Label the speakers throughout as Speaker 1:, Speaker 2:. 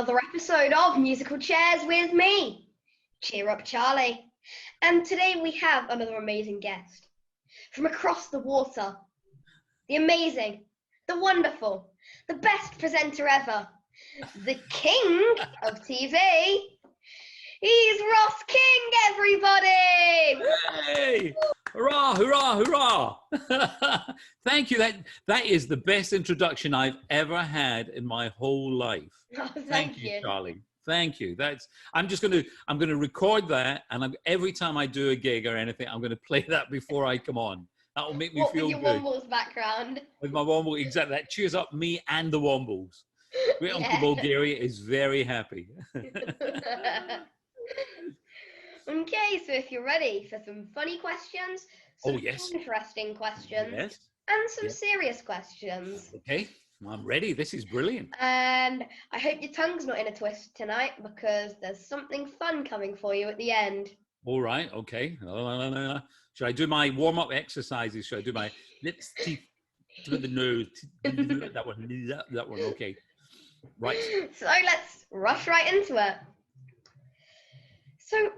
Speaker 1: another episode of Musical Chairs with me, CheerUpCharlie. And today we have another amazing guest from across the water. The amazing, the wonderful, the best presenter ever, the king of TV. He's Ross King, everybody!
Speaker 2: Hey! Hurrah, hurrah, hurrah! Thank you. That is the best introduction I've ever had in my whole life.
Speaker 1: Oh,
Speaker 2: Thank you, Charlie. Thank you. I'm gonna record that, and every time I do a gig or anything, I'm gonna play that before I come on. That will make me feel good.
Speaker 1: With your Wombles background.
Speaker 2: With my Womble, exactly. That cheers up me and the Wombles. Great Uncle Bulgaria is very happy.
Speaker 1: Okay, so if you're ready for some funny questions, some interesting questions, and some serious questions.
Speaker 2: Okay, I'm ready. This is brilliant.
Speaker 1: And I hope your tongue's not in a twist tonight, because there's something fun coming for you at the end.
Speaker 2: All right, okay. Should I do my warm-up exercises? Should I do my lips, teeth, to the nose? That one, okay. Right.
Speaker 1: So let's rush right into it. So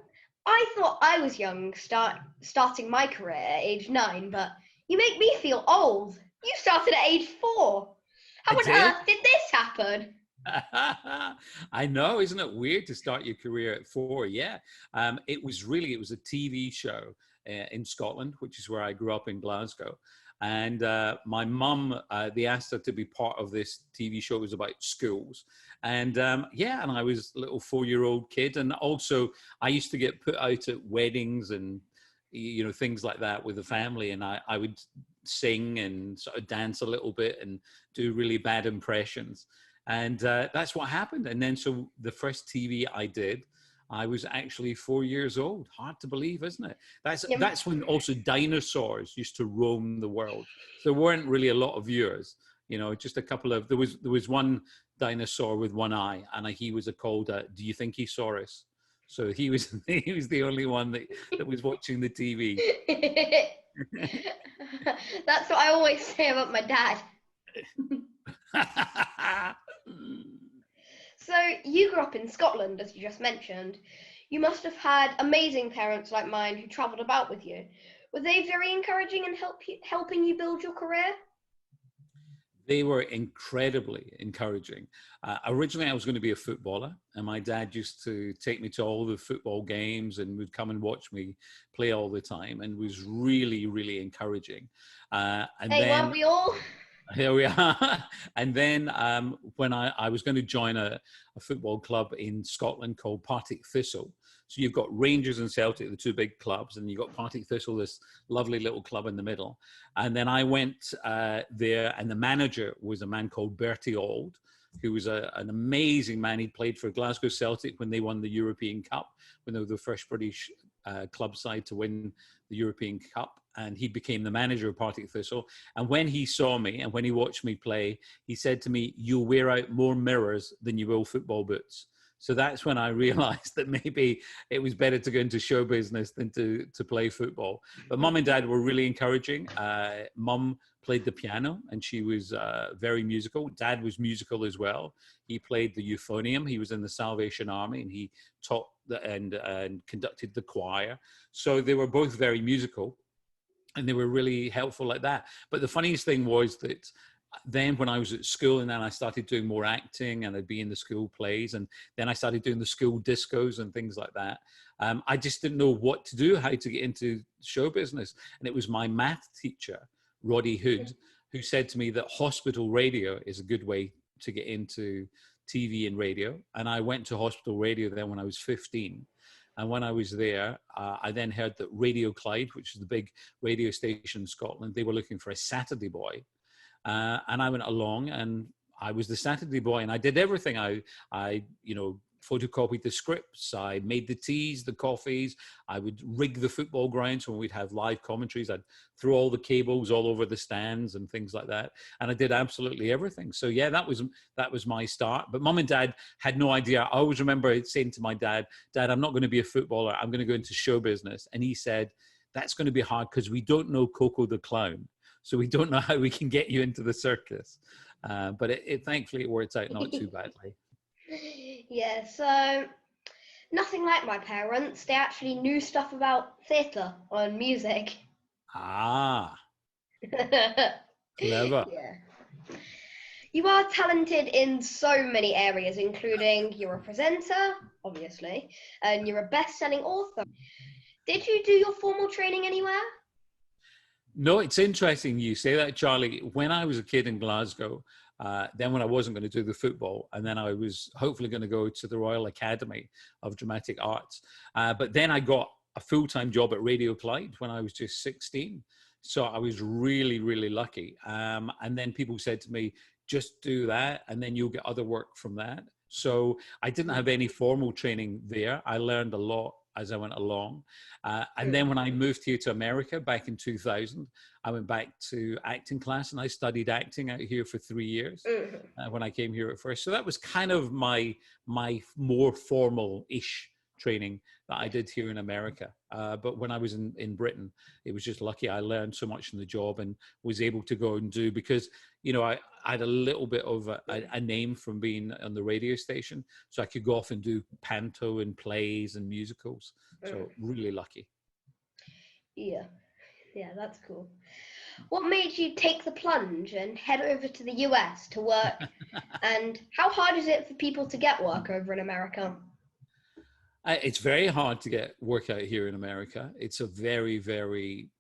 Speaker 1: I thought I was young starting my career at age 9, but you make me feel old. You started at age 4. How on earth did this happen?
Speaker 2: I know, isn't it weird to start your career at 4? Yeah, it was a TV show in Scotland, which is where I grew up in Glasgow. And my mum, they asked her to be part of this TV show. It was about schools. And and I was a little 4-year-old kid. And also I used to get put out at weddings and, things like that with the family. And I would sing and sort of dance a little bit and do really bad impressions. And that's what happened. And then so the first TV I did, I was actually 4 years old. Hard to believe, isn't it? That's when also dinosaurs used to roam the world. There weren't really a lot of viewers, just a couple of, there was one dinosaur with one eye, and he was called, do you think he saw us? So he was the only one that was watching the TV.
Speaker 1: That's what I always say about my dad. So you grew up in Scotland, as you just mentioned. You must have had amazing parents like mine who travelled about with you. Were they very encouraging and helping you build your career?
Speaker 2: They were incredibly encouraging. Originally, I was going to be a footballer, and my dad used to take me to all the football games and would come and watch me play all the time, and was really, really encouraging.
Speaker 1: Weren't we all?
Speaker 2: Here we are. And then when I was going to join a football club in Scotland called Partick Thistle. So you've got Rangers and Celtic, the two big clubs, and you've got Partick Thistle, this lovely little club in the middle. And then I went there, and the manager was a man called Bertie Auld, who was an amazing man. He played for Glasgow Celtic when they won the European Cup, when they were the first British club side to win the European Cup. And he became the manager of Partick Thistle. And when he saw me and when he watched me play, he said to me, "You'll wear out more mirrors than you will football boots." So that's when I realized that maybe it was better to go into show business than to play football. But Mum and Dad were really encouraging. Mum played the piano, and she was very musical. Dad was musical as well. He played the euphonium. He was in the Salvation Army, and he taught and conducted the choir. So they were both very musical, and they were really helpful like that. But the funniest thing was that then when I was at school, and then I started doing more acting, and I'd be in the school plays, and then I started doing the school discos and things like that. I just didn't know what to do, how to get into show business. And it was my math teacher, Roddy Hood, who said to me that hospital radio is a good way to get into TV and radio. And I went to hospital radio then when I was 15. And when I was there, I then heard that Radio Clyde, which is the big radio station in Scotland, they were looking for a Saturday boy. And I went along, and I was the Saturday boy, and I did everything. I photocopied the scripts. I made the teas, the coffees. I would rig the football grounds when we'd have live commentaries. I'd throw all the cables all over the stands and things like that. And I did absolutely everything. So yeah, that was my start. But Mum and Dad had no idea. I always remember saying to my dad, "Dad, I'm not going to be a footballer. I'm going to go into show business." And he said, "That's going to be hard because we don't know Coco the Clown. So we don't know how we can get you into the circus." But thankfully it worked out not too badly.
Speaker 1: Yeah, so nothing like my parents. They actually knew stuff about theatre and music.
Speaker 2: Ah,
Speaker 1: Yeah.
Speaker 2: clever.
Speaker 1: You are talented in so many areas, including you're a presenter, obviously, and you're a best-selling author. Did you do your formal training anywhere?
Speaker 2: No, it's interesting you say that, Charlie. When I was a kid in Glasgow, then when I wasn't going to do the football, and then I was hopefully going to go to the Royal Academy of Dramatic Arts. But then I got a full-time job at Radio Clyde when I was just 16. So I was really, really lucky. And then people said to me, just do that, and then you'll get other work from that. So I didn't have any formal training there. I learned a lot as I went along. And then when I moved here to America back in 2000, I went back to acting class and I studied acting out here for 3 years when I came here at first. So that was kind of my more formal-ish training that I did here in America. But when I was in Britain, it was just lucky. I learned so much in the job and was able to go and do, because, you know, I had a little bit of a name from being on the radio station. So I could go off and do panto and plays and musicals. So really lucky.
Speaker 1: Yeah, that's cool. What made you take the plunge and head over to the US to work? And how hard is it for people to get work over in America?
Speaker 2: It's very hard to get work out here in America. It's a very, very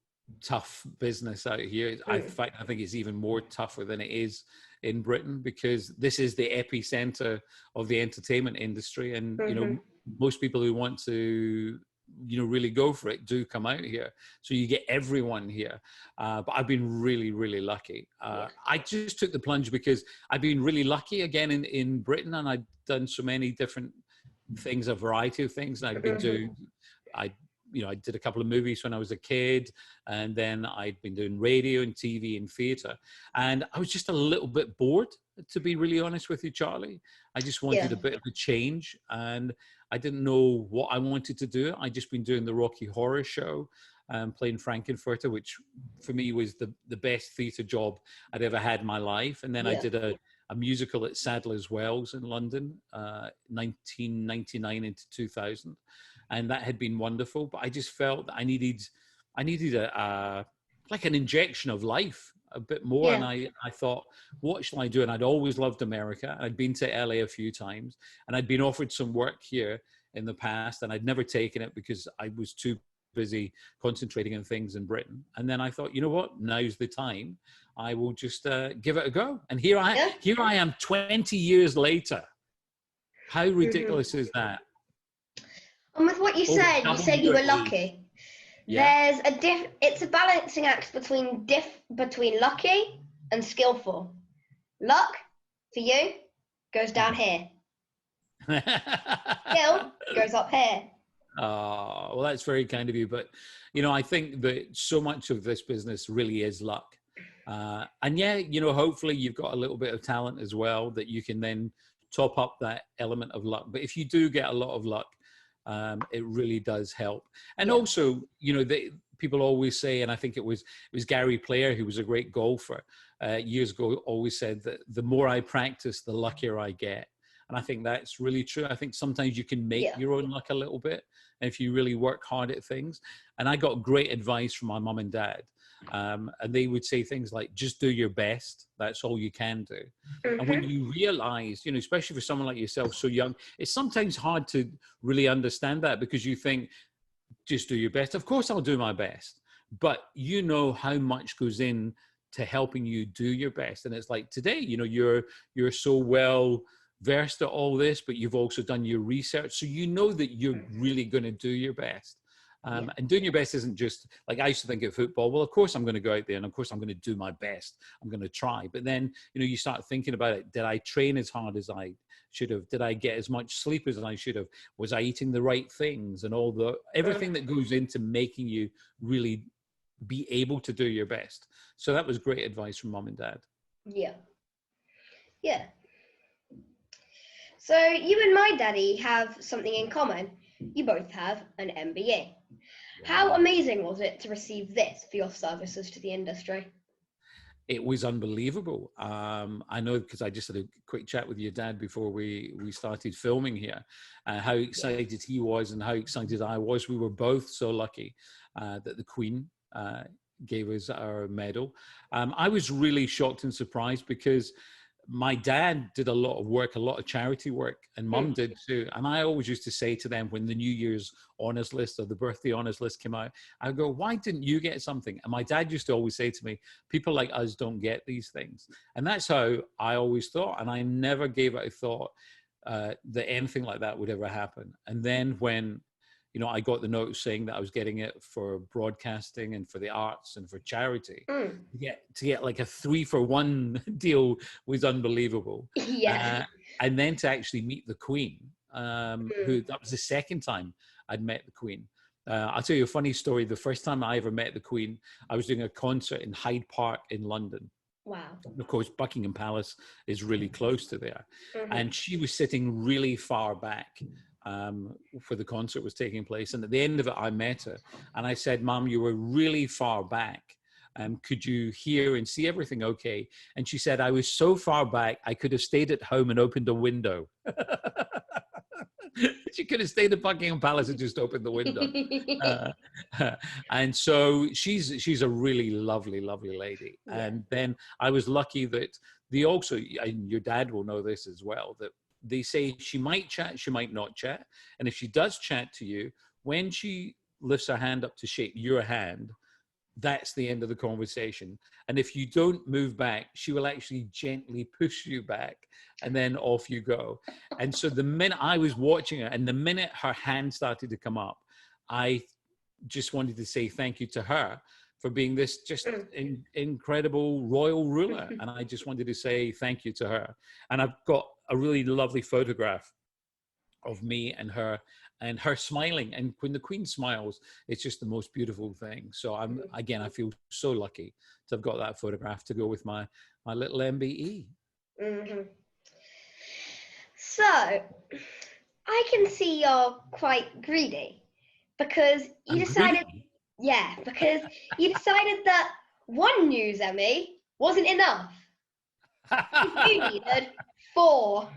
Speaker 2: tough business out here. In fact, I think it's even more tougher than it is in Britain, because this is the epicenter of the entertainment industry. And, you know, most people who want to, you know, really go for it do come out here. So you get everyone here. But I've been really, really lucky. I just took the plunge because I've been really lucky again in Britain, and I've done so many different things, a variety of things. And I've been doing, I did a couple of movies when I was a kid, and then I'd been doing radio and TV and theatre. And I was just a little bit bored, to be really honest with you, Charlie. I just wanted a bit of a change, and I didn't know what I wanted to do. I'd just been doing the Rocky Horror Show, playing Frankenfurter, which for me was the best theatre job I'd ever had in my life. And then I did a musical at Sadler's Wells in London, 1999 into 2000. And that had been wonderful, but I just felt that I needed like an injection of life a bit more. And I thought, what shall I do? And I'd always loved America. I'd been to LA a few times, and I'd been offered some work here in the past, and I'd never taken it because I was too busy concentrating on things in Britain. And then I thought, you know what? Now's the time. I will just give it a go. And here I am 20 years later. How ridiculous is that?
Speaker 1: And with what you said you were lucky. There's it's a balancing act between lucky and skillful. Luck for you goes down here. Skill goes up here.
Speaker 2: Oh, well, that's very kind of you. But, you know, I think that so much of this business really is luck. And you know, hopefully you've got a little bit of talent as well that you can then top up that element of luck. But if you do get a lot of luck, it really does help. And also, you know, people always say, and I think it was Gary Player, who was a great golfer years ago, always said that the more I practice, the luckier I get. And I think that's really true. I think sometimes you can make your own luck a little bit, and if you really work hard at things. And I got great advice from my mum and dad. And they would say things like, just do your best. That's all you can do. And when you realize, you know, especially for someone like yourself, so young, it's sometimes hard to really understand that, because you think, just do your best. Of course, I'll do my best. But you know how much goes in to helping you do your best. And it's like today, you know, you're so well versed at all this, but you've also done your research. So you know that you're really going to do your best. And doing your best isn't just like, I used to think of football. Well, of course I'm going to go out there and of course I'm going to do my best. I'm going to try. But then, you know, you start thinking about it. Did I train as hard as I should have? Did I get as much sleep as I should have? Was I eating the right things? And everything that goes into making you really be able to do your best. So that was great advice from mom and dad.
Speaker 1: Yeah. So you and my daddy have something in common. You both have an MBA. How amazing was it to receive this for your services to the industry?
Speaker 2: it was unbelievable. I know because I just had a quick chat with your dad before we started filming here, how excited he was and how excited I was. We were both so lucky that the Queen gave us our medal. I was really shocked and surprised because my dad did a lot of work, a lot of charity work, and mum did too. And I always used to say to them when the New Year's honours list or the birthday honours list came out, I go, why didn't you get something? And my dad used to always say to me, people like us don't get these things. And that's how I always thought. And I never gave it a thought that anything like that would ever happen. And then when I got the note saying that I was getting it for broadcasting and for the arts and for charity. To get like a 3-for-1 deal was unbelievable.
Speaker 1: Yeah.
Speaker 2: And then to actually meet the Queen, who that was the second time I'd met the Queen. I'll tell you a funny story. The first time I ever met the Queen, I was doing a concert in Hyde Park in London.
Speaker 1: Wow.
Speaker 2: And of course, Buckingham Palace is really close to there. And she was sitting really far back for the concert was taking place. And at the end of it, I met her and I said, Mom, you were really far back. Could you hear and see everything okay? And she said, I was so far back, I could have stayed at home and opened a window. She could have stayed at Buckingham Palace and just opened the window. And so she's a really lovely, lovely lady. Yeah. And then I was lucky that and your dad will know this as well, that they say she might chat, she might not chat. And if she does chat to you, when she lifts her hand up to shake your hand, that's the end of the conversation. And if you don't move back, she will actually gently push you back and then off you go. And so the minute I was watching her and the minute her hand started to come up, I just wanted to say thank you to her for being this just incredible royal ruler. And I just wanted to say thank you to her. And I've got a really lovely photograph of me and her smiling. And when the Queen smiles, it's just the most beautiful thing. So I feel so lucky to have got that photograph to go with my little MBE.
Speaker 1: So I can see you're quite greedy because you decided that one news Emmy wasn't enough. You needed 4.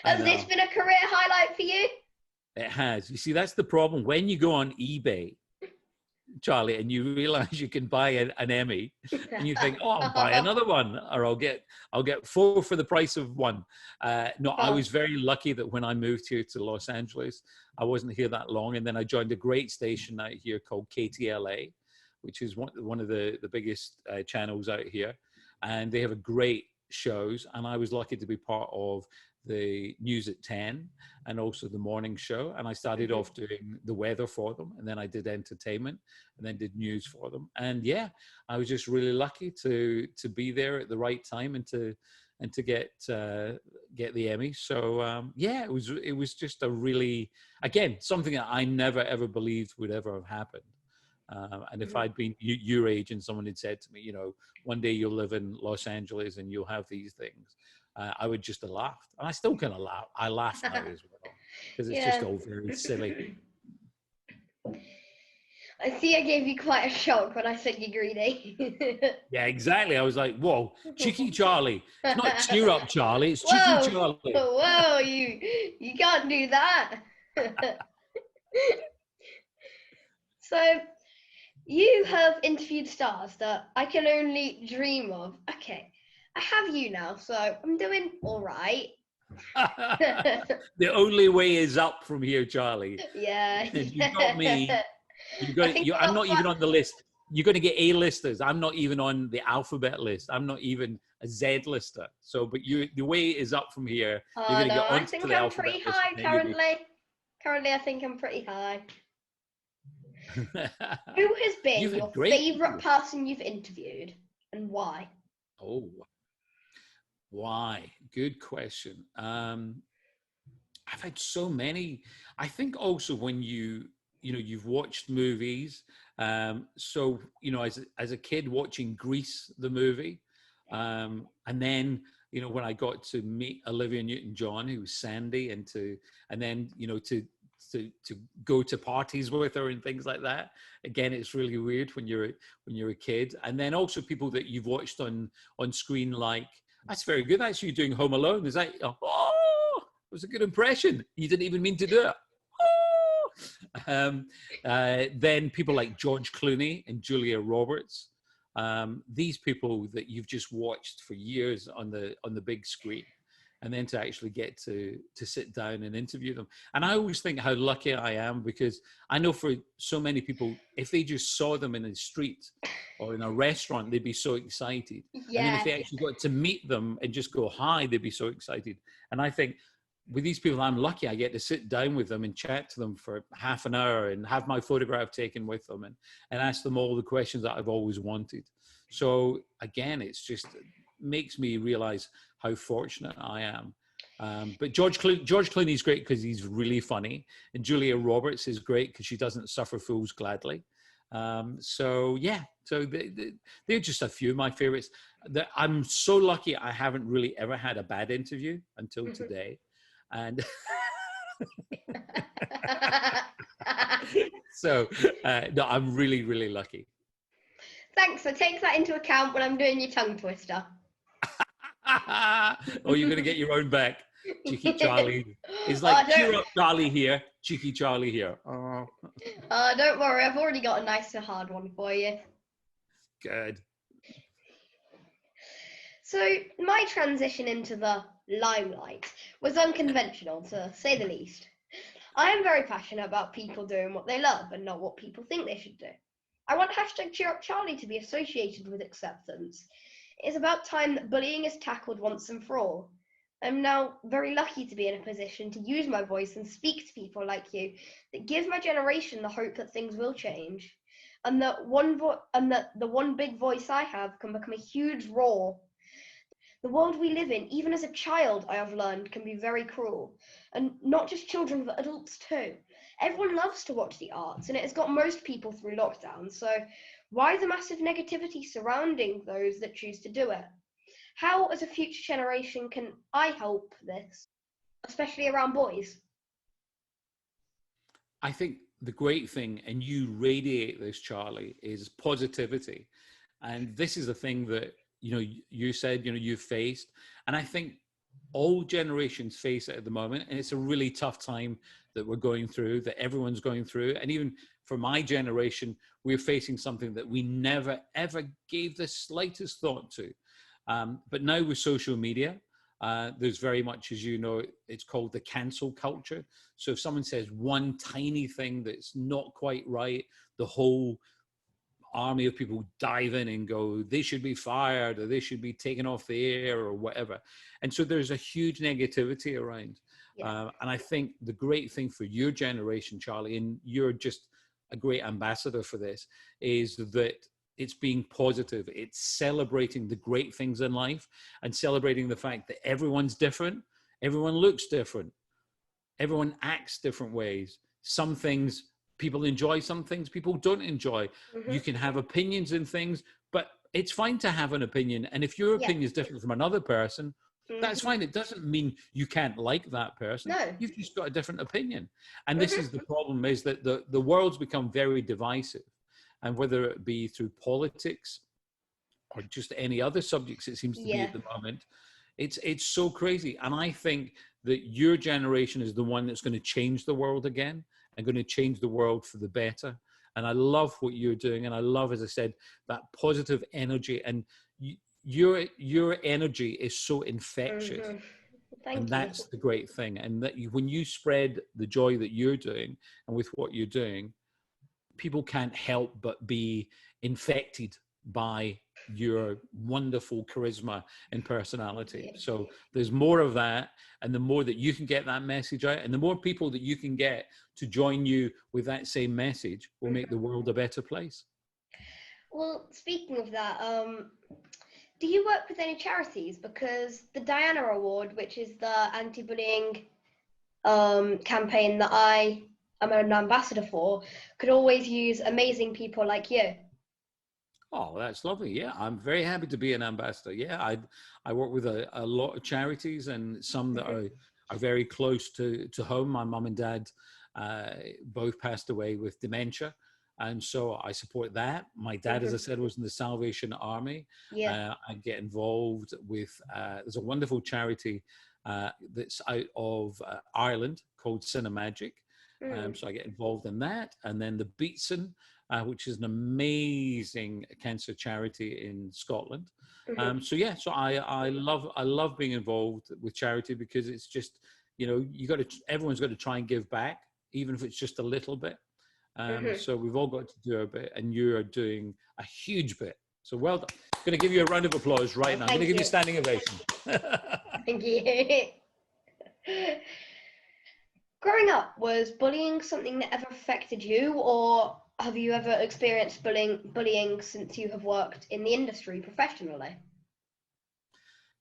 Speaker 1: Has this been a career highlight for you?
Speaker 2: It has. You see, that's the problem. When you go on eBay, Charlie, and you realize you can buy an Emmy, and you think, "Oh, I'll buy another one, or I'll get 4 for the price of 1." I was very lucky that when I moved here to Los Angeles, I wasn't here that long, and then I joined a great station out here called KTLA, which is one of the biggest channels out here, and they have great shows. And I was lucky to be part of the news at 10 and also the morning show. And I started off doing the weather for them, and then I did entertainment and then did news for them. And yeah, I was just really lucky to be there at the right time and to get the Emmy. So yeah, it was just a really, again, something that I never ever believed would ever have happened. And if I'd been your age and someone had said to me, one day you'll live in Los Angeles and you'll have these things, I would just have laughed. And I still kind of laugh. I laugh now as well because it's just all very silly.
Speaker 1: I see I gave you quite a shock when I said you're greedy.
Speaker 2: Yeah, exactly. I was like, whoa, Cheeky Charlie. It's not Cheer Up Charlie, it's Cheeky Charlie.
Speaker 1: Whoa, you can't do that. So, you have interviewed stars that I can only dream of. Okay, I have you now, so I'm doing all right.
Speaker 2: The only way is up from here, Charlie.
Speaker 1: Yeah.
Speaker 2: You've got me. I'm not even on the list. You're going to get A-listers. I'm not even on the alphabet list. I'm not even a Z-lister. So, but the way is up from here. You're going to get onto the alphabet list.
Speaker 1: I think I'm pretty high currently. Currently, I think I'm pretty high. Who has been your favourite person you've interviewed and why?
Speaker 2: Oh, why? Good question. I've had so many. I think also when you've watched movies. So, as a kid watching Grease, the movie, and then, when I got to meet Olivia Newton-John, who was Sandy, and then, to to go to parties with her and things like that. Again, it's really weird when you're a kid. And then also people that you've watched on screen, like, that's very good. That's you doing Home Alone. Is that, oh, it was a good impression. You didn't even mean to do it. Then people like George Clooney and Julia Roberts. These people that you've just watched for years on the big screen, and then to actually get to sit down and interview them. And I always think how lucky I am, because I know for so many people, if they just saw them in the street or in a restaurant, they'd be so excited.
Speaker 1: Yeah.
Speaker 2: And then if they actually got to meet them and just go hi, they'd be so excited. And I think with these people, I'm lucky I get to sit down with them and chat to them for half an hour and have my photograph taken with them and ask them all the questions that I've always wanted. So again, it's just makes me realize how fortunate I am. But George Clooney's great because he's really funny, and Julia Roberts is great because she doesn't suffer fools gladly. So they're just a few of my favorites. I'm so lucky I haven't really ever had a bad interview until today. And so no, I'm really, really lucky.
Speaker 1: Thanks. I take that into account when I'm doing your tongue twister.
Speaker 2: Oh, you're going to get your own back. Cheeky Charlie. It's like, cheer up Charlie here, cheeky Charlie here. Oh,
Speaker 1: don't worry. I've already got a nice and hard one for you.
Speaker 2: Good.
Speaker 1: So my transition into the limelight was unconventional, to say the least. I am very passionate about people doing what they love and not what people think they should do. I want #CheerUpCharlie to be associated with acceptance. It is about time that bullying is tackled once and for all. I'm now very lucky to be in a position to use my voice and speak to people like you that give my generation the hope that things will change, and that the one big voice I have can become a huge roar. The world we live in, even as a child, I have learned, can be very cruel. And not just children, but adults too. Everyone loves to watch the arts, and it has got most people through lockdown. So why the massive negativity surrounding those that choose to do it? How, as a future generation, can I help this, especially around boys?
Speaker 2: I think the great thing, and you radiate this, Charlie, is positivity. And this is the thing that, you said, you've faced. And I think all generations face it at the moment. And it's a really tough time that we're going through, that everyone's going through. And even for my generation, we're facing something that we never, ever gave the slightest thought to. But now with social media, there's very much, as you know, it's called the cancel culture. So if someone says one tiny thing that's not quite right, the whole army of people dive in and go, they should be fired, or they should be taken off the air, or whatever. And so there's a huge negativity around. Yeah. And I think the great thing for your generation, Charlie, and you're just a great ambassador for this, is that it's being positive. It's celebrating the great things in life and celebrating the fact that everyone's different. Everyone looks different. Everyone acts different ways. Some things people enjoy, some things people don't enjoy. Mm-hmm. You can have opinions in things, but it's fine to have an opinion. And if your opinion is different from another person, that's fine. It doesn't mean you can't like that person.
Speaker 1: No.
Speaker 2: You've just got a different opinion. And this is the problem, is that the world's become very divisive. And whether it be through politics or just any other subjects, it seems to be at the moment, it's so crazy. And I think that your generation is the one that's going to change the world again, and going to change the world for the better. And I love what you're doing. And I love, as I said, that positive energy. And your energy is so infectious.
Speaker 1: Mm-hmm. Thank
Speaker 2: and
Speaker 1: you.
Speaker 2: That's the great thing. And that when you spread the joy that you're doing and with what you're doing, people can't help but be infected by your wonderful charisma and personality. Yeah. So there's more of that, and the more that you can get that message out, and the more people that you can get to join you with that same message, will make the world a better place.
Speaker 1: Well, speaking of that, do you work with any charities? Because the Diana Award, which is the anti-bullying campaign that I am an ambassador for, could always use amazing people like you.
Speaker 2: Oh, that's lovely. Yeah, I'm very happy to be an ambassador. Yeah, I work with a lot of charities, and some that are very close to home. My mum and dad both passed away with dementia. And so I support that. My dad, as I said, was in the Salvation Army.
Speaker 1: Yeah.
Speaker 2: I get involved with, there's a wonderful charity that's out of Ireland called Cinemagic. So I get involved in that. And then the Beatson, which is an amazing cancer charity in Scotland. So yeah, so I love being involved with charity, because it's just, you know, everyone's got to try and give back, even if it's just a little bit. So we've all got to do a bit, and you are doing a huge bit. So well done. I'm going to give you a round of applause right now. I'm going to give you a standing ovation.
Speaker 1: Thank you. Growing up, was bullying something that ever affected you, or have you ever experienced bullying since you have worked in the industry professionally?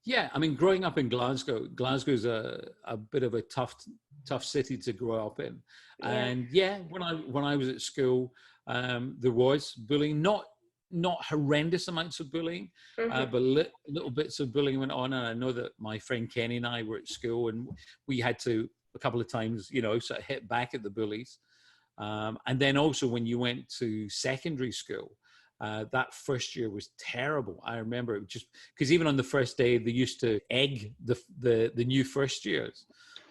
Speaker 2: Yeah, I mean, growing up in Glasgow's a bit of a tough city to grow up in.
Speaker 1: Yeah.
Speaker 2: And yeah, when I was at school, there was bullying, not horrendous amounts of bullying, but little bits of bullying went on. And I know that my friend Kenny and I were at school, and we had to a couple of times, you know, sort of hit back at the bullies. And then also when you went to secondary school, that first year was terrible. I remember it just because even on the first day they used to egg the new first years,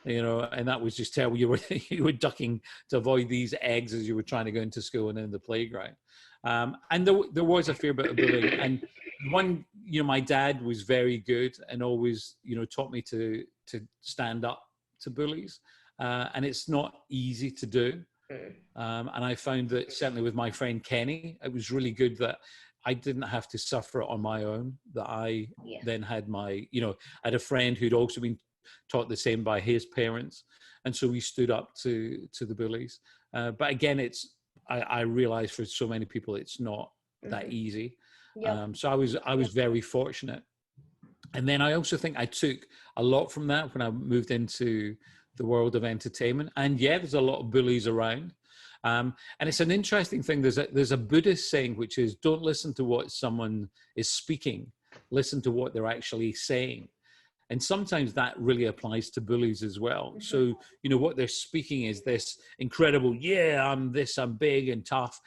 Speaker 2: you know, and that was just terrible. You were ducking to avoid these eggs as you were trying to go into school and in the playground. And there was a fair bit of bullying. And one, you know, my dad was very good and always, you know, taught me to stand up to bullies, and it's not easy to do. And I found that certainly with my friend Kenny, it was really good that I didn't have to suffer it on my own, that I then had I had a friend who'd also been taught the same by his parents. And so we stood up to the bullies. But again, I realized for so many people, it's not that easy. So I was very fortunate. And then I also think I took a lot from that when I moved into the world of entertainment. And yeah, there's a lot of bullies around. And it's an interesting thing. There's a Buddhist saying, which is, don't listen to what someone is speaking, listen to what they're actually saying. And sometimes that really applies to bullies as well. So, you know, what they're speaking is this incredible, yeah, I'm big and tough.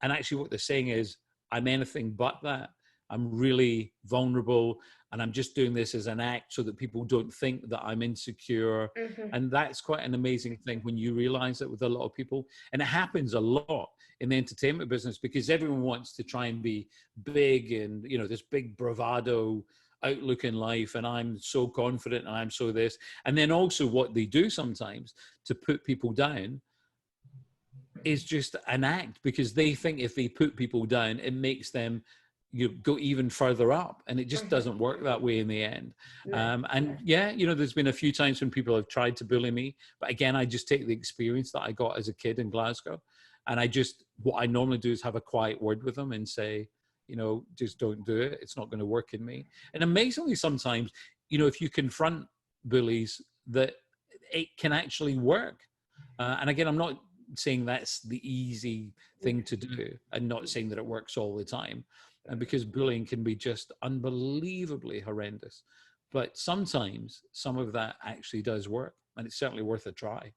Speaker 2: And actually what they're saying is, I'm anything but that. I'm really vulnerable, and I'm just doing this as an act so that people don't think that I'm insecure. And that's quite an amazing thing when you realize that with a lot of people. And it happens a lot in the entertainment business because everyone wants to try and be big and, you know, this big bravado outlook in life, and I'm so confident and I'm so this. And then also what they do sometimes to put people down is just an act, because they think if they put people down, it makes them go even further up, and it just doesn't work that way in the end. And yeah, you know, there's been a few times when people have tried to bully me, but again, I just take the experience that I got as a kid in Glasgow, and what I normally do is have a quiet word with them and say, you know, just don't do it. It's not going to work in me. And amazingly, sometimes, you know, if you confront bullies, that it can actually work. And again, I'm not saying that's the easy thing to do, and not saying that it works all the time. And because bullying can be just unbelievably horrendous. But sometimes some of that actually does work, and it's certainly worth a try.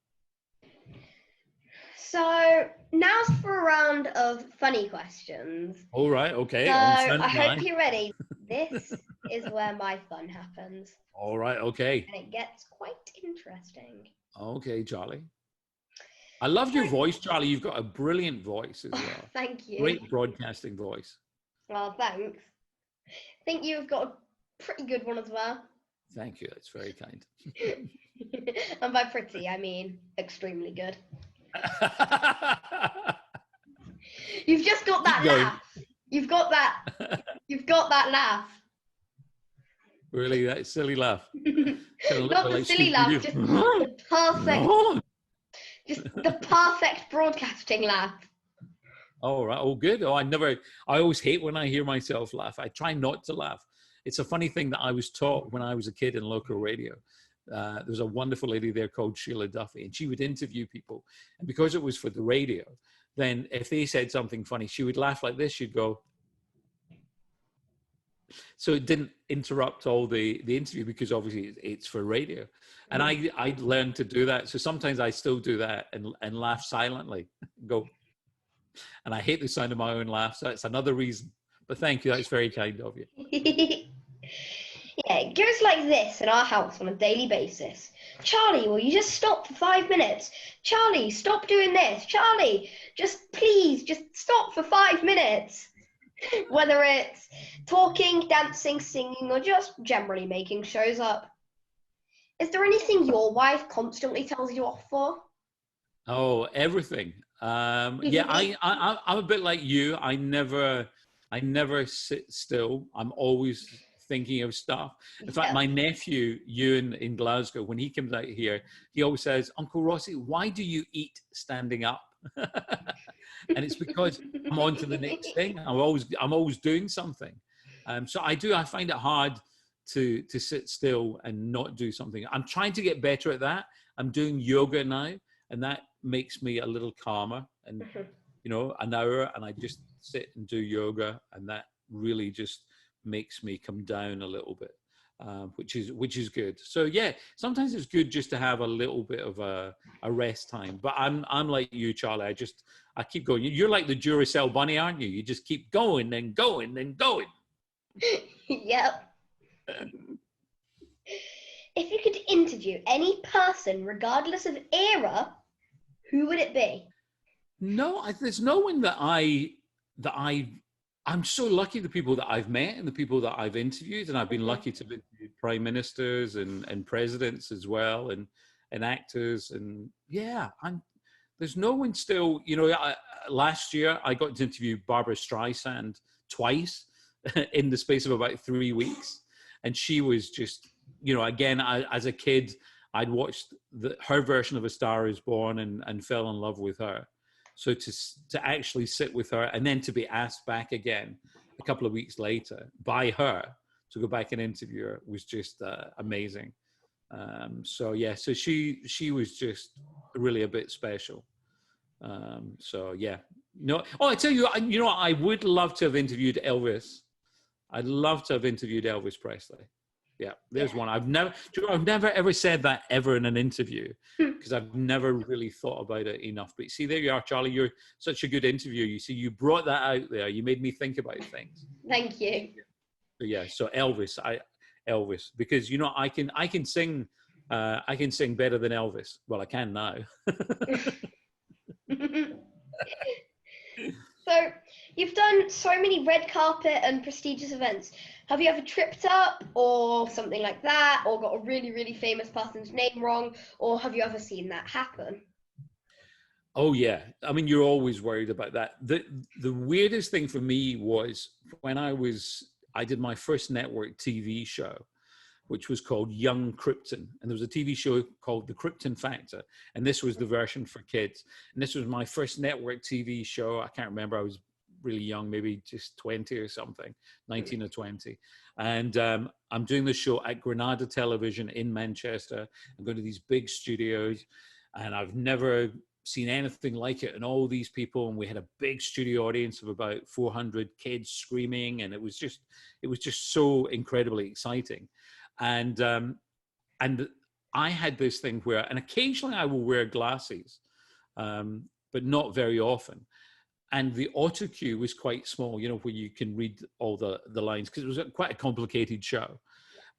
Speaker 1: So now's for a round of funny questions.
Speaker 2: All right, okay.
Speaker 1: So I hope you're ready. This is where my fun happens.
Speaker 2: All right, okay.
Speaker 1: And it gets quite interesting.
Speaker 2: Okay, Charlie. I love your voice, Charlie. You've got a brilliant voice as well.
Speaker 1: Thank you.
Speaker 2: Great broadcasting voice.
Speaker 1: Well, thanks. I think you've got a pretty good one as well.
Speaker 2: Thank you. That's very kind.
Speaker 1: And by pretty, I mean extremely good. You've just got that laugh. You've got that laugh.
Speaker 2: Really, that silly laugh.
Speaker 1: Not the silly laugh, just the perfect, just the perfect broadcasting laugh.
Speaker 2: Oh, right. Oh, good. Oh, I always hate when I hear myself laugh. I try not to laugh. It's a funny thing that I was taught when I was a kid in local radio. There was a wonderful lady there called Sheila Duffy, and she would interview people. And because it was for the radio, then if they said something funny, she would laugh like this. She'd go, so it didn't interrupt all the interview, because obviously it's for radio. And I learned to do that. So sometimes I still do that and laugh silently. Go, and I hate the sound of my own laugh. So that's another reason. But thank you. That's very kind of you.
Speaker 1: Yeah, it goes like this in our house on a daily basis. Charlie, will you just stop for 5 minutes? Charlie, stop doing this. Charlie, please, just stop for 5 minutes. Whether it's talking, dancing, singing, or just generally making shows up. Is there anything your wife constantly tells you off for?
Speaker 2: Oh, everything. Yeah, I'm a bit like you. I never sit still. I'm always thinking of stuff. In fact, my nephew, Ewan in Glasgow, when he comes out here, he always says, "Uncle Rossi, why do you eat standing up?" And it's because I'm on to the next thing. I'm always doing something. So I find it hard to sit still and not do something. I'm trying to get better at that. I'm doing yoga now, and that makes me a little calmer. And an hour, and I just sit and do yoga, and that really just makes me come down a little bit, which is good. So yeah, sometimes it's good just to have a little bit of a rest time. But I'm like you, Charlie. I keep going. You're like the Duracell bunny, aren't you? You just keep going and going and going.
Speaker 1: Yep. If you could interview any person, regardless of era, who would it be?
Speaker 2: No, there's no one I'm so lucky, the people that I've met and the people that I've interviewed, and I've been lucky to interview prime ministers and presidents as well, and actors, and yeah, there's no one still. Last year I got to interview Barbara Streisand twice in the space of about 3 weeks, and she was just, again, as a kid, I'd watched her version of A Star Is Born and fell in love with her. So to actually sit with her and then to be asked back again a couple of weeks later by her to go back and interview her was just amazing. So she was just really a bit special. So yeah, no. Oh, I tell you, I would love to have interviewed Elvis. I'd love to have interviewed Elvis Presley. Yeah, there's one. I've never ever said that ever in an interview, because I've never really thought about it enough. But see, there you are, Charlie. You're such a good interviewer. You see, you brought that out there. You made me think about things.
Speaker 1: Thank you.
Speaker 2: So yeah, so Elvis, because I can sing better than Elvis. Well, I can now.
Speaker 1: So you've done so many red carpet and prestigious events. Have you ever tripped up or something like that, or got a really, really famous person's name wrong, or have you ever seen that happen?
Speaker 2: Oh yeah, I mean, you're always worried about that. The weirdest thing for me was when I did my first network TV show, which was called Young Krypton. And there was a TV show called The Krypton Factor. And this was the version for kids. And this was my first network TV show. I can't remember. I was really young, maybe just 20 or something, 19 or 20. And I'm doing the show at Granada Television in Manchester. I'm going to these big studios, and I've never seen anything like it. And all these people, and we had a big studio audience of about 400 kids screaming. And it was just so incredibly exciting. And I had this thing where, and occasionally I will wear glasses, but not very often. And the auto cue was quite small, where you can read all the lines, because it was quite a complicated show.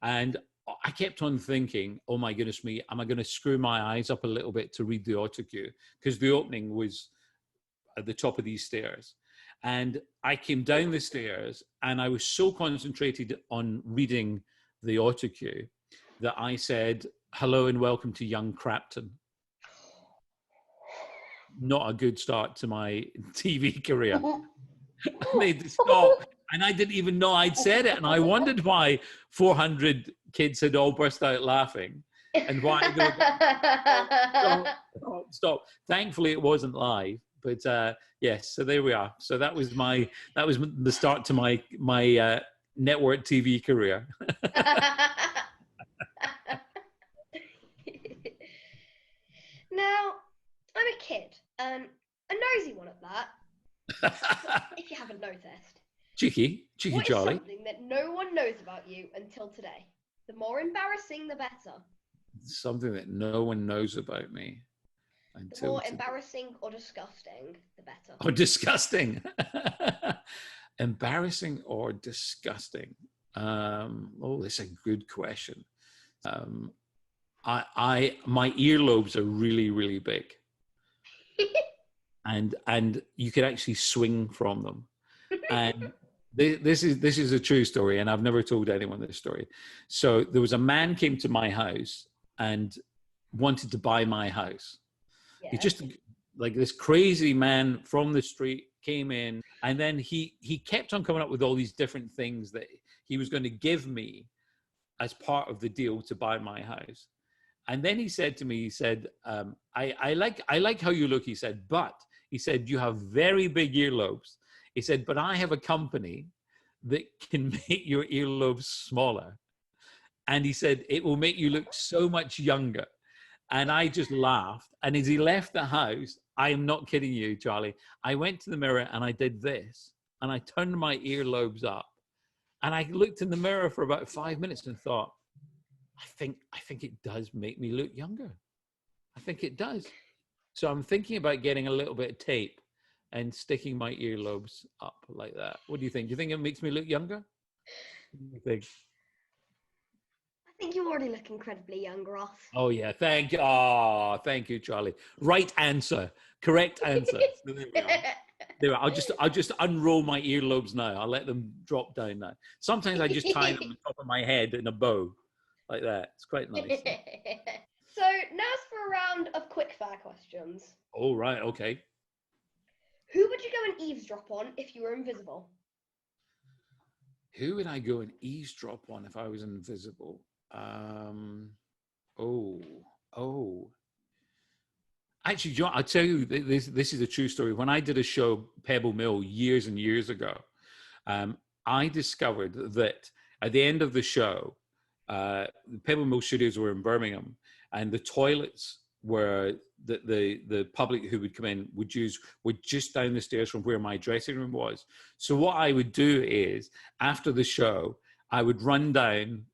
Speaker 2: And I kept on thinking, oh my goodness me, am I going to screw my eyes up a little bit to read the auto cue? Because the opening was at the top of these stairs. And I came down the stairs, and I was so concentrated on reading the auto cue that I said, "Hello and welcome to Young Krypton." Not a good start to my TV career. I made the stop, and I didn't even know I'd said it, and I wondered why 400 kids had all burst out laughing, and why they were stop. Thankfully, it wasn't live, but yes. So there we are. So that was the start to my network TV career.
Speaker 1: Now, I'm a kid, and a nosy one at that, if you haven't noticed.
Speaker 2: Cheeky
Speaker 1: What is
Speaker 2: Charlie.
Speaker 1: something that no one knows about you until today? The more embarrassing, the better.
Speaker 2: Something that no one knows about me
Speaker 1: The
Speaker 2: until
Speaker 1: more
Speaker 2: today.
Speaker 1: embarrassing or disgusting, the better.
Speaker 2: Oh, disgusting. Embarrassing or disgusting? That's a good question. My earlobes are really, really big, and you could actually swing from them. And this is a true story, and I've never told anyone this story. So there was a man came to my house and wanted to buy my house.
Speaker 1: Yeah.
Speaker 2: He just like this crazy man from the street came in, and then he kept on coming up with all these different things that he was going to give me as part of the deal to buy my house. And then he said to me, he said, I like how you look, he said, but he said, you have very big earlobes. He said, but I have a company that can make your earlobes smaller. And he said, it will make you look so much younger. And I just laughed. And as he left the house, I am not kidding you, Charlie, I went to the mirror and I did this. And I turned my earlobes up. And I looked in the mirror for about 5 minutes and thought, I think it does make me look younger. I think it does. So I'm thinking about getting a little bit of tape and sticking my earlobes up like that. What do you think? Do you think it makes me look younger? What do you think?
Speaker 1: I think you already look incredibly young, Ross.
Speaker 2: Oh yeah, thank you, Charlie. Right answer, correct answer. So there we are. There, I'll just unroll my earlobes now. I'll let them drop down now. Sometimes I just tie them on top of my head in a bow, like that. It's quite nice.
Speaker 1: So now's for a round of quickfire questions.
Speaker 2: Oh right, okay.
Speaker 1: Who would you go and eavesdrop on if you were invisible?
Speaker 2: Who would I go and eavesdrop on if I was invisible? Actually, John, I'll tell you, this is a true story. When I did a show, Pebble Mill, years and years ago, I discovered that at the end of the show, the Pebble Mill studios were in Birmingham, and the toilets were the public who would come in would use were just down the stairs from where my dressing room was. So what I would do is, after the show, I would run down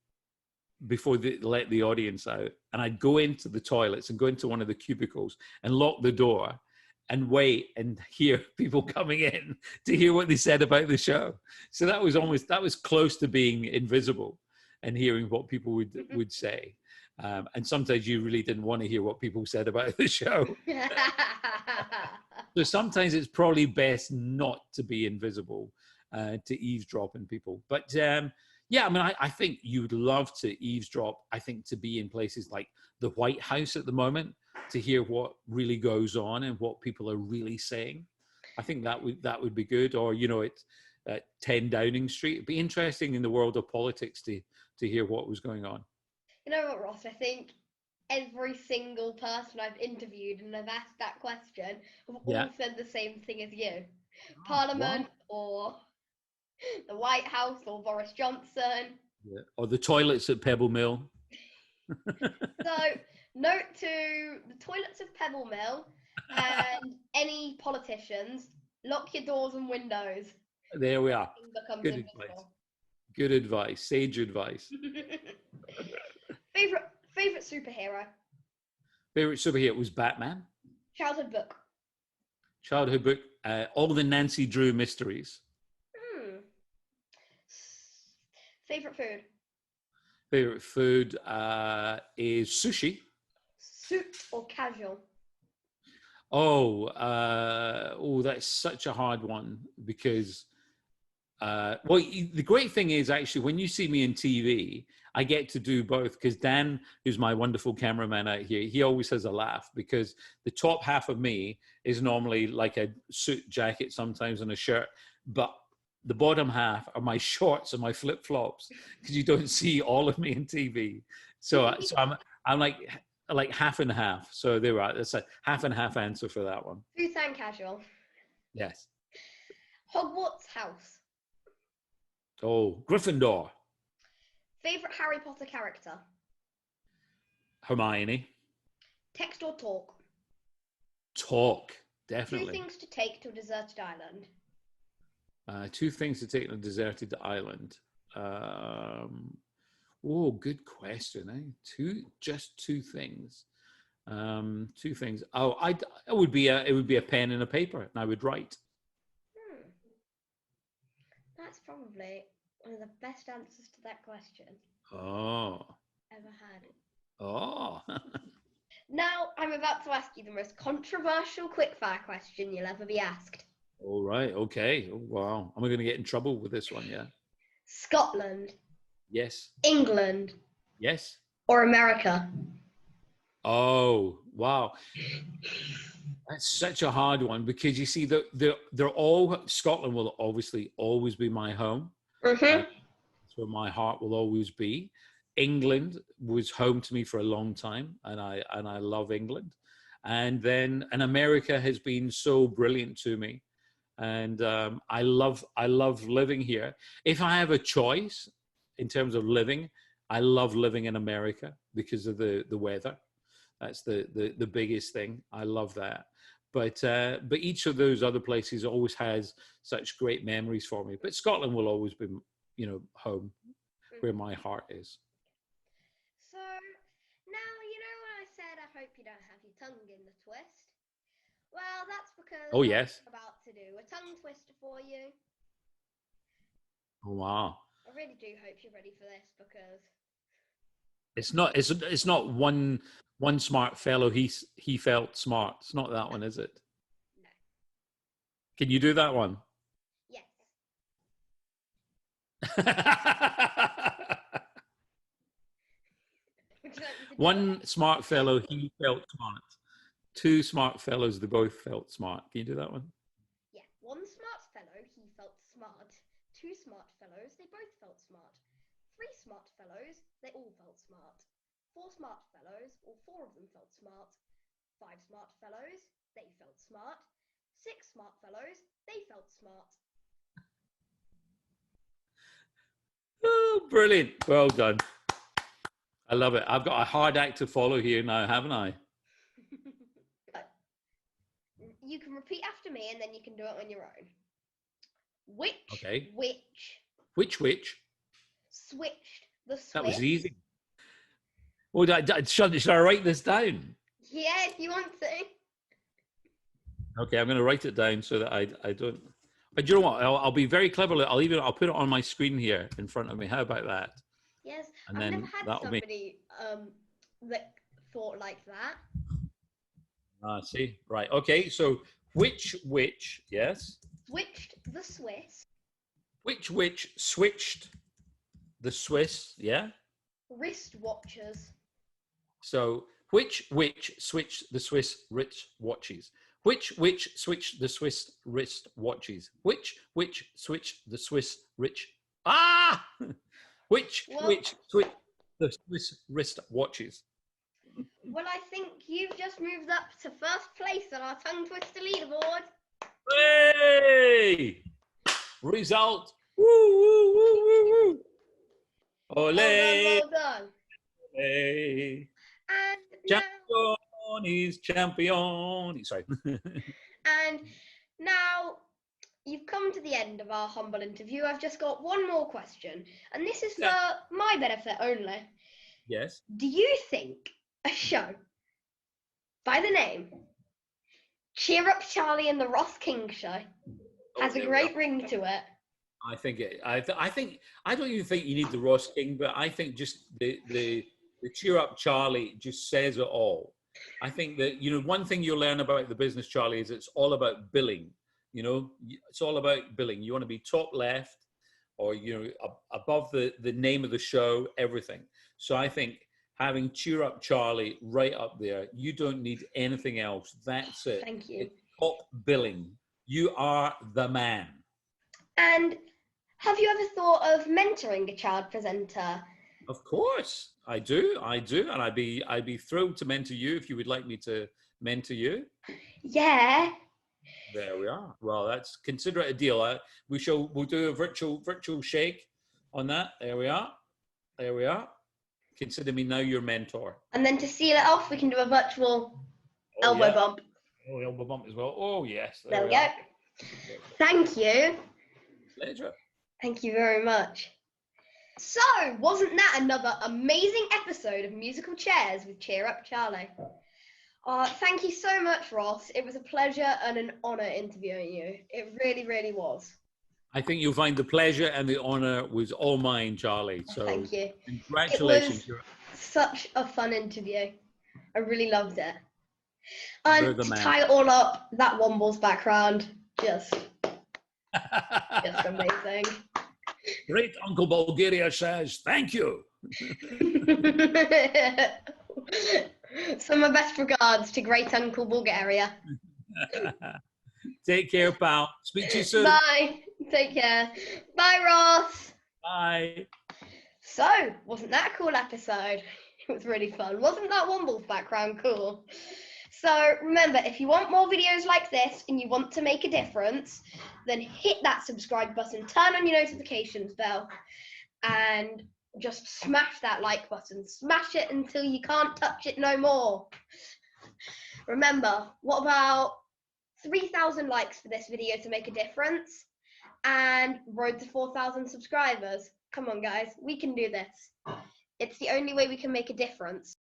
Speaker 2: before they let the audience out, and I'd go into the toilets and go into one of the cubicles and lock the door and wait and hear people coming in to hear what they said about the show. So that was close to being invisible and hearing what people would say. And sometimes you really didn't want to hear what people said about the show. So sometimes it's probably best not to be invisible, to eavesdrop on people. But yeah, I mean, I think you'd love to eavesdrop. I think to be in places like the White House at the moment to hear what really goes on and what people are really saying. I think that would be good. Or it's at 10 Downing Street. It'd be interesting in the world of politics to hear what was going on.
Speaker 1: You know what, Ross? I think every single person I've interviewed and I've asked that question have all said the same thing as you. Parliament or the White House or Boris Johnson.
Speaker 2: Yeah. Or the toilets at Pebble Mill.
Speaker 1: So, note to the toilets of Pebble Mill and any politicians, lock your doors and windows.
Speaker 2: There we are. Good advice. Good advice. Sage advice.
Speaker 1: Favorite superhero?
Speaker 2: Favorite superhero was Batman.
Speaker 1: Childhood book?
Speaker 2: Childhood book, all the Nancy Drew mysteries.
Speaker 1: Favorite food?
Speaker 2: Favorite food is sushi.
Speaker 1: Suit or casual?
Speaker 2: That's such a hard one because, the great thing is actually when you see me in TV, I get to do both because Dan, who's my wonderful cameraman out here, he always has a laugh because the top half of me is normally like a suit jacket sometimes and a shirt, but the bottom half are my shorts and my flip-flops because you don't see all of me in TV. So I'm like half and half. So there we are. That's a half and half answer for that one.
Speaker 1: Suit and casual.
Speaker 2: Yes.
Speaker 1: Hogwarts house.
Speaker 2: Oh, Gryffindor.
Speaker 1: Favorite Harry Potter character?
Speaker 2: Hermione.
Speaker 1: Text or talk?
Speaker 2: Talk, definitely.
Speaker 1: 2 things to take to a deserted island.
Speaker 2: Two things to take on a deserted island. Oh, good question. Just two things. Two things. Oh, it would be a pen and a paper, and I would write.
Speaker 1: That's probably one of the best answers to that question ever had.
Speaker 2: Oh.
Speaker 1: Now I'm about to ask you the most controversial quickfire question you'll ever be asked.
Speaker 2: All right. Okay. Oh, wow. Am I going to get in trouble with this one? Yeah.
Speaker 1: Scotland,
Speaker 2: Yes.
Speaker 1: England,
Speaker 2: Yes.
Speaker 1: or America?
Speaker 2: Oh, wow. That's such a hard one because you see, they're all, Scotland will obviously always be my home.
Speaker 1: Mm-hmm.
Speaker 2: That's where my heart will always be. England was home to me for a long time, and I love England. And America has been so brilliant to me, and I love living here. If I have a choice in terms of living, I love living in America because of the weather. That's the biggest thing. I love that. But each of those other places always has such great memories for me. But Scotland will always be, home, where my heart is.
Speaker 1: So now when I said I hope you don't have your tongue in the twist. Well, that's because
Speaker 2: Yes.
Speaker 1: I'm about to do a tongue twister for you.
Speaker 2: Oh, wow.
Speaker 1: I really do hope you're ready for this because
Speaker 2: it's not one smart fellow. He felt smart. It's not that one, is it?
Speaker 1: No.
Speaker 2: Can you do that one?
Speaker 1: Yes.
Speaker 2: One smart fellow, he felt smart. Two smart fellows, they both felt smart. Can you do that one?
Speaker 1: Yeah. One smart fellow, he felt smart. Two smart fellows, they both felt smart. Three smart fellows, they all felt smart. Four smart fellows, all four of them felt smart. Five smart fellows, they felt smart. Six smart fellows, they felt smart.
Speaker 2: Oh, brilliant. Well done. I love it. I've got a hard act to follow here now, haven't I?
Speaker 1: You can repeat after me and then you can do it on your own. Which? Switched the Swiss.
Speaker 2: That was easy. Oh, should I write this down?
Speaker 1: Yeah, if you want to.
Speaker 2: Okay, I'm going to write it down so that I don't. But you know what? I'll be very clever. I'll put it on my screen here in front of me. How about that?
Speaker 1: Yes,
Speaker 2: And
Speaker 1: I've
Speaker 2: then
Speaker 1: never had somebody that thought like that.
Speaker 2: See, right. Okay, so which, yes?
Speaker 1: Switched the Swiss.
Speaker 2: Which switched the Swiss, yeah?
Speaker 1: Wristwatches.
Speaker 2: So which switched the Swiss wristwatches? Which switched the Swiss wristwatches? Which switched the Swiss Which switched the Swiss wristwatches?
Speaker 1: Well, I think you've just moved up to first place on our tongue twister leaderboard.
Speaker 2: Hey! Result. Woo, woo, woo, woo, woo. Ole.
Speaker 1: Well done.
Speaker 2: Hey.
Speaker 1: And
Speaker 2: champion is champion. Sorry.
Speaker 1: And now you've come to the end of our humble interview. I've just got one more question, and this is for my benefit only.
Speaker 2: Yes.
Speaker 1: Do you think a show by the name CheerUpCharlie and the Ross King Show has a great ring to it?
Speaker 2: I think I don't even think you need the Ross King, but I think just the CheerUpCharlie just says it all. I think that, one thing you'll learn about the business, Charlie, is it's all about billing. It's all about billing. You want to be top left or, above the name of the show, everything. So I think having CheerUpCharlie right up there, you don't need anything else. That's it.
Speaker 1: Thank you.
Speaker 2: It's top billing. You are the man.
Speaker 1: And have you ever thought of mentoring a child presenter?
Speaker 2: Of course, I do, and I'd be thrilled to mentor you if you would like me to mentor you. Yeah. There we are. Well, consider it a deal. We'll do a virtual shake on that. There we are. Consider me now your mentor. And then to seal it off, we can do a virtual elbow bump. Oh, elbow bump as well. Oh, yes. There we go. Thank you. Pleasure.
Speaker 1: Thank you very much. So, wasn't that another amazing episode of Musical Chairs with CheerUpCharlie? Thank you so much, Ross. It was a pleasure and an honour interviewing you. It really, really was.
Speaker 2: I think you'll find the pleasure and the honour was all mine, Charlie. So
Speaker 1: thank you.
Speaker 2: Congratulations.
Speaker 1: It was such a fun interview. I really loved it.
Speaker 2: You're
Speaker 1: And
Speaker 2: the
Speaker 1: to
Speaker 2: man.
Speaker 1: tie it all up, that Womble's background, just amazing.
Speaker 2: Great Uncle Bulgaria says, thank you.
Speaker 1: So my best regards to Great Uncle Bulgaria.
Speaker 2: Take care, pal. Speak to you soon.
Speaker 1: Bye. Take care. Bye, Ross.
Speaker 2: Bye.
Speaker 1: So, wasn't that a cool episode? It was really fun. Wasn't that Womble's background cool? So remember, if you want more videos like this and you want to make a difference, then hit that subscribe button, turn on your notifications bell, and just smash that like button. Smash it until you can't touch it no more. Remember, what about 3,000 likes for this video to make a difference? And road to 4,000 subscribers. Come on, guys, we can do this. It's the only way we can make a difference.